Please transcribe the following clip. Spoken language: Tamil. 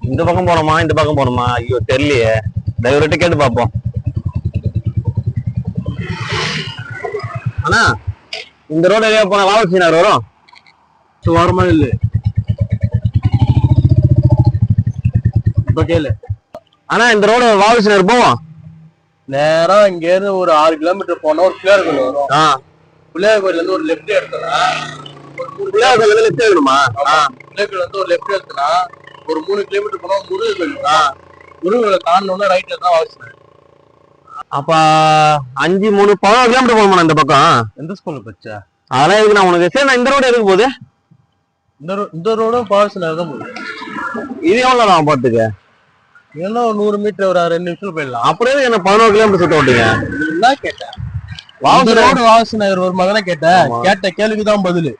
இந்த பக்கம் போனோமா இந்த பக்கம் போனோமா? ஐயோ தெரியலையே. டிரைவர்கிட்ட கேட்டு பாப்போம். அண்ணா இந்த ரோடு ஏரியா போனா வாவசி நகர் வரும். வரமா இல்ல இப்ப கேளு. ஆனா இந்த ரோடு வாவசி நகர் போவோம். நேரா இங்க இருந்து ஒரு 6 கிலோமீட்டர் போனா ஒரு பிள்ளையார் கோயில் வரும். பிள்ளையார் கோயில்ல இருந்து ஒரு லெப்ட் எடுத்தனா பிள்ளையார் கோயில் லெப்ட் எடுக்கணுமா? பிள்ளையார் கோயில் வந்து ஒரு லெப்ட் எடுத்தனா ஒரு 3 கிலோமீட்டர் போனா முருகர் கோயில். முருகர் கோயில தாண்டோம்னா ரைட்ல தான் வாவசி நகர். அப்ப 5 3 11 கிலோமீட்டர் போகணுமா இந்த பக்கம்? எந்த ஸ்கூல்ல பச்சா? அதெல்லாம் எதுக்கு நான் உனக்கு? சரி நான் இந்த ரோடு எதுக்கு போகுது? இந்த ரோடும் வாவசி நகர் தான் போகுது. இது எவ்வளவு நான் போறதுக்கு? ஏன்னா ஒரு 100 மீட்டர் ஒரு 2 நிமிஷம் போயிடலாம். அப்படியே என்ன 11 கிலோமீட்டர் சுத்த விட்டீங்க? என்ன கேட்டேன்? ரோடு வாவசி நகர் ஒரு மகனை கேட்ட கேள்விக்குதான் பதிலு.